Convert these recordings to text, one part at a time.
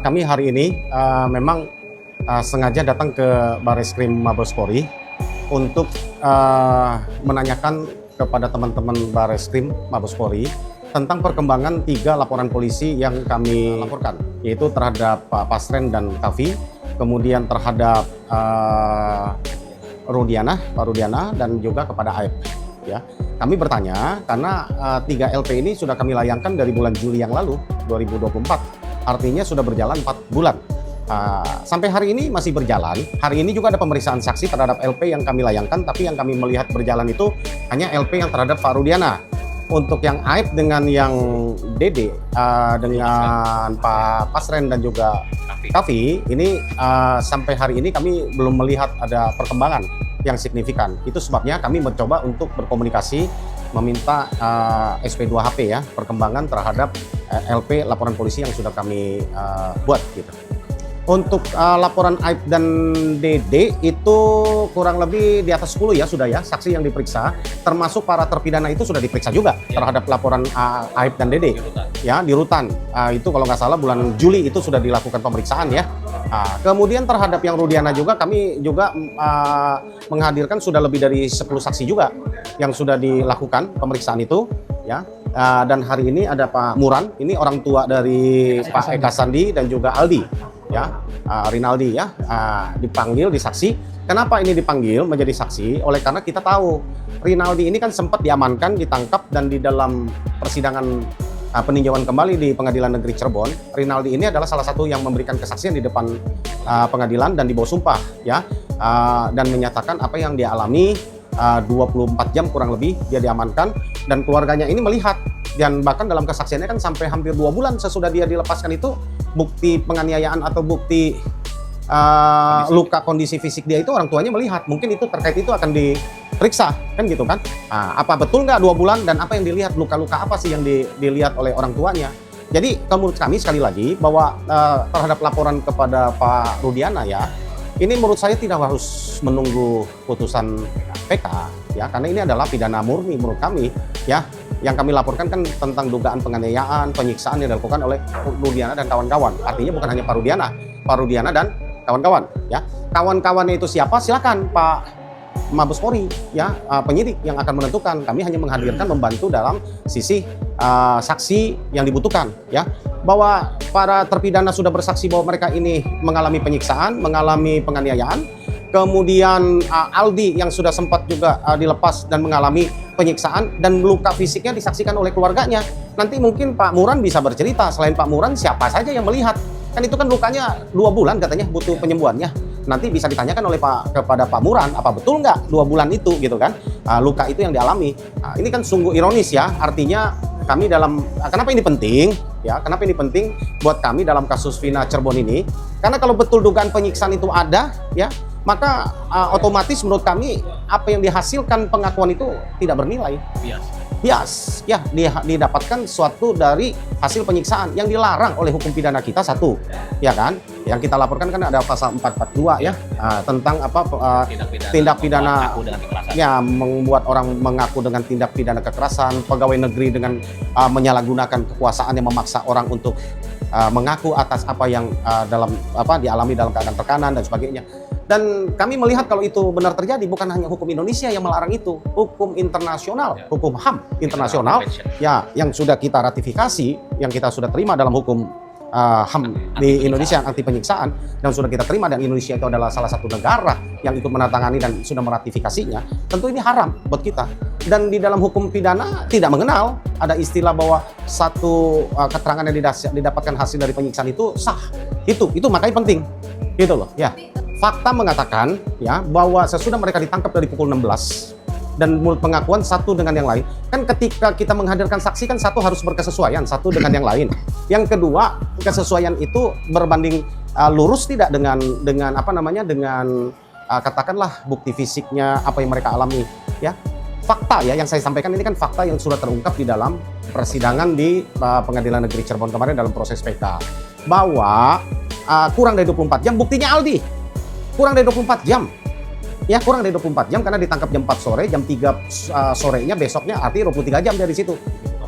Kami hari ini memang sengaja datang ke Bareskrim Mabes Polri untuk menanyakan kepada teman-teman Bareskrim Mabes Polri tentang perkembangan 3 laporan polisi yang kami laporkan, yaitu terhadap Pak Pasren dan Kavi, kemudian terhadap Pak Rudiana, dan juga kepada Aep. Ya, kami bertanya karena 3 LP ini sudah kami layangkan dari bulan Juli yang lalu 2024. Artinya sudah berjalan 4 bulan. Sampai hari ini masih berjalan. Hari ini juga ada pemeriksaan saksi terhadap LP yang kami layangkan, tapi yang kami melihat berjalan itu hanya LP yang terhadap Pak Rudiana. Untuk yang Aep dengan yang Dede, dengan Pak Pasren dan juga Kavi, ini sampai hari ini kami belum melihat ada perkembangan yang signifikan. Itu sebabnya kami mencoba untuk berkomunikasi, meminta SP2HP ya, perkembangan terhadap LP laporan polisi yang sudah kami buat gitu. Untuk laporan Aep dan Dede itu kurang lebih di atas 10 ya sudah ya, saksi yang diperiksa, termasuk para terpidana itu sudah diperiksa juga ya, terhadap laporan Aep dan Dede ya, di rutan. Itu kalau nggak salah bulan Juli itu sudah dilakukan pemeriksaan ya. Kemudian terhadap yang Rudiana juga kami juga menghadirkan sudah lebih dari 10 saksi juga yang sudah dilakukan pemeriksaan itu ya. Dan hari ini ada Pak Muran, ini orang tua dari Pak Eka Sandi dan juga Aldi ya, Rinaldi ya, dipanggil di saksi. Kenapa ini dipanggil menjadi saksi? Oleh karena kita tahu Rinaldi ini kan sempat diamankan, ditangkap, dan di dalam persidangan peninjauan kembali di Pengadilan Negeri Cirebon, Rinaldi ini adalah salah satu yang memberikan kesaksian di depan pengadilan dan dibawa sumpah ya, dan menyatakan apa yang dia alami. 24 jam kurang lebih dia diamankan, dan keluarganya ini melihat, dan bahkan dalam kesaksiannya kan sampai hampir 2 bulan sesudah dia dilepaskan itu bukti penganiayaan atau bukti luka kondisi fisik dia itu orang tuanya melihat. Mungkin itu terkait itu akan diperiksa kan gitu kan. Apa betul nggak 2 bulan, dan apa yang dilihat, luka-luka apa sih yang dilihat oleh orang tuanya. Jadi menurut kami sekali lagi bahwa terhadap laporan kepada Pak Rudiana ya, ini menurut saya tidak harus menunggu putusan PK ya, karena ini adalah pidana murni menurut kami ya. Yang kami laporkan kan tentang dugaan penganiayaan, penyiksaan yang dilakukan oleh Rudiana dan kawan-kawan. Artinya bukan hanya Pak Rudiana dan kawan-kawan ya. Kawan-kawannya itu siapa? Silakan Pak Mabes Polri ya, penyidik yang akan menentukan. Kami hanya menghadirkan, membantu dalam sisi saksi yang dibutuhkan ya. Bahwa para terpidana sudah bersaksi bahwa mereka ini mengalami penyiksaan, mengalami penganiayaan. Kemudian Aldi yang sudah sempat juga dilepas dan mengalami penyiksaan, dan luka fisiknya disaksikan oleh keluarganya. Nanti mungkin Pak Muran bisa bercerita, selain Pak Muran siapa saja yang melihat. Kan itu kan lukanya 2 bulan katanya butuh penyembuhannya. Nanti bisa ditanyakan oleh kepada Pak Muran, apa betul nggak 2 bulan itu gitu kan, luka itu yang dialami. Ini kan sungguh ironis ya, artinya kami dalam, kenapa ini penting ya, kenapa ini penting buat kami dalam kasus Vina Cirebon ini, karena kalau betul dugaan penyiksaan itu ada ya, maka otomatis menurut kami apa yang dihasilkan pengakuan itu tidak bernilai. Bias ya, didapatkan suatu dari hasil penyiksaan yang dilarang oleh hukum pidana kita satu ya kan. Yang kita laporkan kan ada pasal 442 ya, tentang apa, tindak pidana ya, membuat orang mengaku dengan tindak pidana kekerasan, pegawai negeri dengan menyalahgunakan kekuasaan yang memaksa orang untuk mengaku atas apa yang dialami dalam keadaan tekanan dan sebagainya. Dan kami melihat kalau itu benar terjadi, bukan hanya hukum Indonesia yang melarang itu, hukum internasional, hukum HAM internasional ya, yang sudah kita ratifikasi, yang kita sudah terima dalam hukum HAM di Indonesia yang anti penyiksaan, dan sudah kita terima, dan Indonesia itu adalah salah satu negara yang ikut menandatangani dan sudah meratifikasinya. Tentu ini haram buat kita. Dan di dalam hukum pidana tidak mengenal ada istilah bahwa satu keterangan yang didapatkan hasil dari penyiksaan itu sah. Itu makanya penting gitu loh ya. Fakta mengatakan ya bahwa sesudah mereka ditangkap dari pukul 16 dan menurut pengakuan satu dengan yang lain, kan ketika kita menghadirkan saksi kan satu harus berkesesuaian satu dengan yang lain. Yang kedua, kesesuaian itu berbanding lurus tidak dengan apa namanya, dengan katakanlah bukti fisiknya apa yang mereka alami ya. Fakta ya yang saya sampaikan ini kan fakta yang sudah terungkap di dalam persidangan di Pengadilan Negeri Cirebon kemarin dalam proses PK, bahwa kurang dari 24 jam buktinya Aldi. Kurang dari 24 jam. Ya, kurang dari 24 jam karena ditangkap jam 4 sore, jam 3 sorenya besoknya, artinya 23 jam dari situ.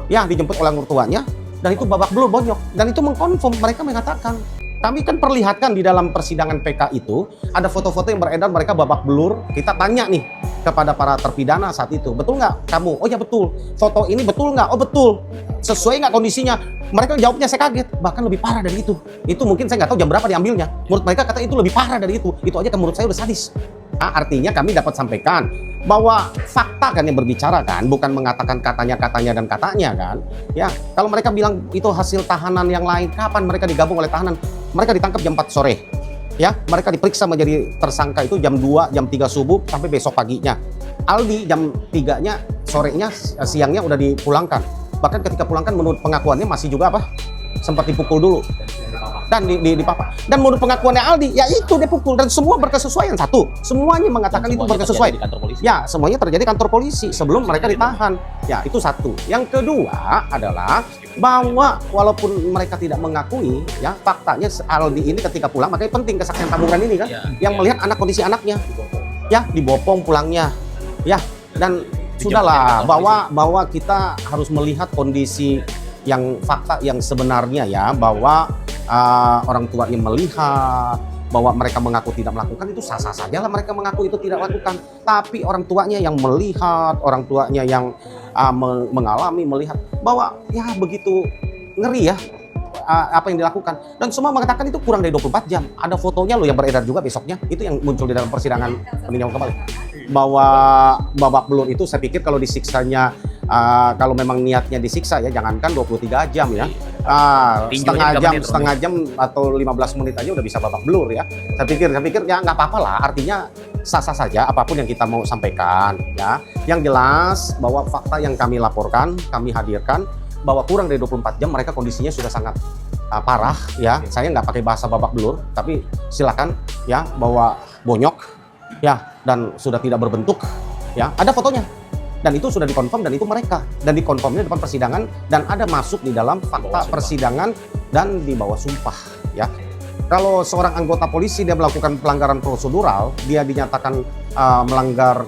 Ya, dijemput oleh orang tuanya. Dan itu babak belur bonyok. Dan itu mengkonfirm, mereka mengatakan. Kami kan perlihatkan di dalam persidangan PK itu, ada foto-foto yang beredar mereka babak belur. Kita tanya nih kepada para terpidana saat itu, betul nggak kamu? Oh ya betul. Foto ini betul nggak? Oh betul. Sesuai nggak kondisinya? Mereka jawabnya saya kaget, bahkan lebih parah dari itu. Itu mungkin saya nggak tahu jam berapa diambilnya. Menurut mereka kata itu lebih parah dari itu. Itu aja kan menurut saya udah sadis. Nah, artinya kami dapat sampaikan bahwa fakta kan yang berbicara kan, bukan mengatakan katanya dan katanya kan. Ya, kalau mereka bilang itu hasil tahanan yang lain, kapan mereka digabung oleh tahanan? Mereka ditangkap jam 4 sore. Ya, mereka diperiksa menjadi tersangka itu jam 2, jam 3 subuh sampai besok paginya. Aldi jam 3-nya sorenya, siangnya udah dipulangkan. Bahkan ketika pulangkan menurut pengakuannya masih juga apa? Sempat dipukul dulu. Dan dipapa. Dan menurut pengakuannya Aldi, ya itu dia pukul dan semua berkesesuaian satu. Semuanya mengatakan itu berkesesuaian. Ya, semuanya terjadi kantor polisi sebelum mereka ditahan. Ya, itu satu. Yang kedua adalah bahwa walaupun mereka tidak mengakui, ya faktanya Aldi ini ketika pulang, makanya penting kesaksian tabungan ini kan, yang melihat anak kondisi anaknya, ya dibopong pulangnya, ya dan sudahlah bahwa kita harus melihat kondisi yang fakta yang sebenarnya ya bahwa orang tuanya melihat bahwa mereka mengaku tidak melakukan itu sah-sah saja lah mereka mengaku itu tidak lakukan, tapi orang tuanya yang melihat, orang tuanya yang mengalami melihat bahwa ya begitu ngeri ya apa yang dilakukan dan semua mengatakan itu kurang dari 24 jam. Ada fotonya loh yang beredar juga besoknya, itu yang muncul di dalam persidangan peninjauan kembali bahwa babak belur itu saya pikir kalau disiksanya kalau memang niatnya disiksa ya jangankan 23 jam ya, setengah jam atau 15 menit aja udah bisa babak belur ya. Saya pikir ya nggak apa-apa lah, artinya sah-sah saja apapun yang kita mau sampaikan ya. Yang jelas bahwa fakta yang kami laporkan, kami hadirkan bahwa kurang dari 24 jam mereka kondisinya sudah sangat parah ya. Saya nggak pakai bahasa babak belur, tapi silakan ya bahwa bonyok ya dan sudah tidak berbentuk ya. Ada fotonya. Dan itu sudah dikonfirm dan itu mereka. Dan dikonfirmnya di depan persidangan dan ada masuk di dalam fakta persidangan dan di bawah sumpah ya. Kalau seorang anggota polisi dia melakukan pelanggaran prosedural, dia dinyatakan melanggar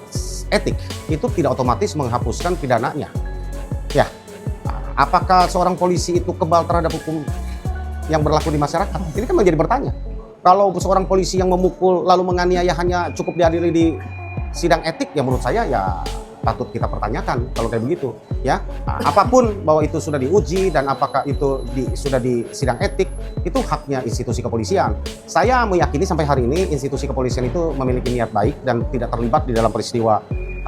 etik, itu tidak otomatis menghapuskan pidananya. Ya. Apakah seorang polisi itu kebal terhadap hukum yang berlaku di masyarakat? Ini kan menjadi bertanya. Kalau seorang polisi yang memukul lalu menganiaya hanya cukup diadili di sidang etik, ya menurut saya ya patut kita pertanyakan kalau kayak begitu ya. Apapun bahwa itu sudah diuji dan apakah itu sudah di sidang etik, itu haknya institusi kepolisian. Saya meyakini sampai hari ini institusi kepolisian itu memiliki niat baik dan tidak terlibat di dalam peristiwa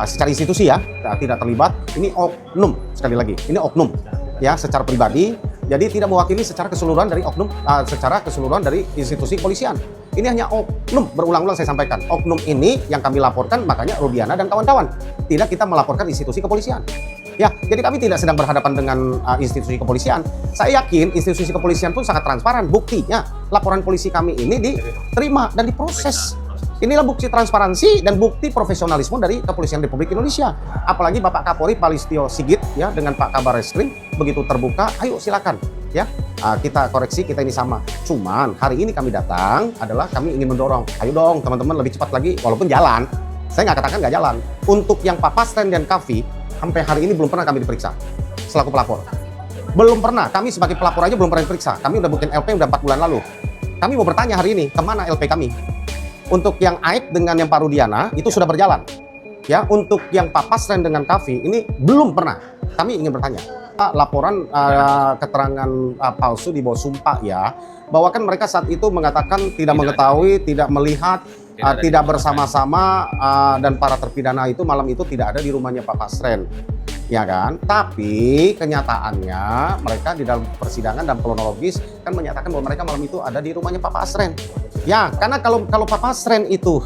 secara institusi ya, tidak terlibat. Ini oknum, sekali lagi ini oknum ya secara pribadi, jadi tidak mewakili secara keseluruhan dari oknum, secara keseluruhan dari institusi kepolisian. Ini hanya oknum, berulang-ulang saya sampaikan, oknum ini yang kami laporkan, makanya Rudiana dan kawan-kawan. Tidak kita melaporkan institusi kepolisian. Ya, jadi kami tidak sedang berhadapan dengan institusi kepolisian. Saya yakin institusi kepolisian pun sangat transparan. Buktinya laporan polisi kami ini diterima dan diproses. Inilah bukti transparansi dan bukti profesionalisme dari Kepolisian Republik Indonesia. Apalagi Bapak Kapolri Pak Listio Sigit ya dengan Pak Kabar Reskrim begitu terbuka, ayo silakan ya. Kita koreksi, kita ini sama. Cuman hari ini kami datang adalah kami ingin mendorong, ayo dong teman-teman lebih cepat lagi walaupun jalan. Saya nggak katakan nggak jalan. Untuk yang Pak Pasren dan Kavi sampai hari ini belum pernah kami diperiksa selaku pelapor. Belum pernah, kami sebagai pelapor aja belum pernah diperiksa. Kami udah bikin LP udah 4 bulan lalu. Kami mau bertanya hari ini, kemana LP kami? Untuk yang Aib dengan yang Pak Rudiana itu sudah berjalan. Ya, untuk yang Pak Pasren dengan Kavi ini belum pernah. Kami ingin bertanya. Laporan keterangan palsu di bawah sumpah ya, bahwa kan mereka saat itu mengatakan tidak mengetahui, tidak melihat, tidak bersama-sama dan para terpidana itu malam itu tidak ada di rumahnya Pak Pasren. Ya kan? Tapi kenyataannya mereka di dalam persidangan dan kronologis kan menyatakan bahwa mereka malam itu ada di rumahnya Pak Pasren. Ya, karena kalau Pak Pasren itu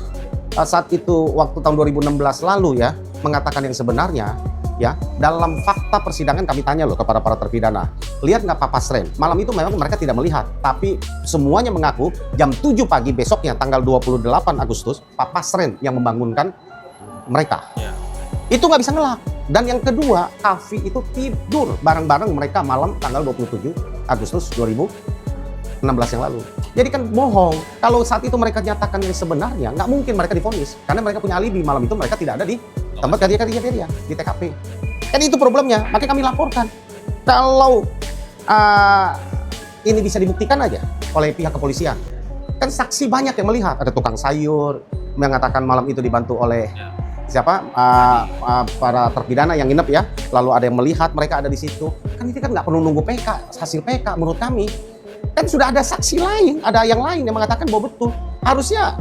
saat itu waktu tahun 2016 lalu ya mengatakan yang sebenarnya ya, dalam fakta persidangan kami tanya loh kepada para terpidana, lihat nggak Pak Pasren? Malam itu memang mereka tidak melihat, tapi semuanya mengaku jam 7 pagi besoknya tanggal 28 Agustus Pak Pasren yang membangunkan mereka. Itu nggak bisa ngelak. Dan yang kedua, Kavi itu tidur bareng-bareng mereka malam tanggal 27 Agustus 2016 yang lalu. Jadi kan bohong. Kalau saat itu mereka nyatakan yang sebenarnya, nggak mungkin mereka divonis. Karena mereka punya alibi, malam itu mereka tidak ada di tempat kejadian di TKP. Kan itu problemnya, makanya kami laporkan. Kalau uh, ini bisa dibuktikan aja oleh pihak kepolisian. Kan saksi banyak yang melihat, ada tukang sayur mengatakan malam itu dibantu oleh siapa para terpidana yang nginep ya, lalu ada yang melihat mereka ada di situ. Kan ini kan nggak perlu nunggu PK, hasil PK menurut kami. Kan sudah ada saksi lain, ada yang lain yang mengatakan bahwa betul. Harusnya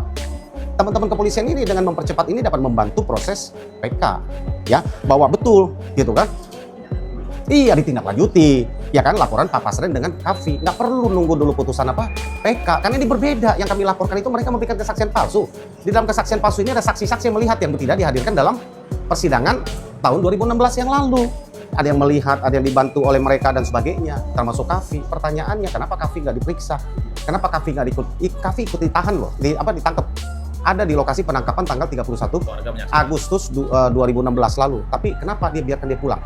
teman-teman kepolisian ini dengan mempercepat ini dapat membantu proses PK, ya, bahwa betul, gitu kan? Iya, ditindaklanjuti, ya kan, laporan Pak Pasren dengan Kavi. Nggak perlu nunggu dulu putusan apa PK, karena ini berbeda. Yang kami laporkan itu mereka memberikan kesaksian palsu. Di dalam kesaksian palsu ini ada saksi-saksi yang melihat yang tidak dihadirkan dalam persidangan tahun 2016 yang lalu. Ada yang melihat, ada yang dibantu oleh mereka dan sebagainya, termasuk Kavi. Pertanyaannya, kenapa Kavi nggak diperiksa? Kenapa Kavi nggak Kavi ikut ditahan loh, ditangkap. Ada di lokasi penangkapan tanggal 31 Agustus 2016 lalu. Tapi kenapa dia biarkan dia pulang?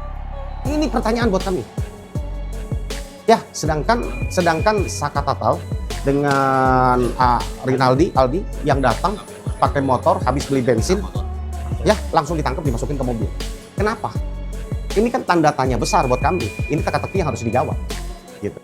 Ini pertanyaan buat kami. Ya, sedangkan Saka Tatal dengan Rinaldi Aldi yang datang pakai motor habis beli bensin, ya langsung ditangkap dimasukin ke mobil. Kenapa? Ini kan tanda tanya besar buat kami. Ini teka-teki yang harus dijawab. Gitu.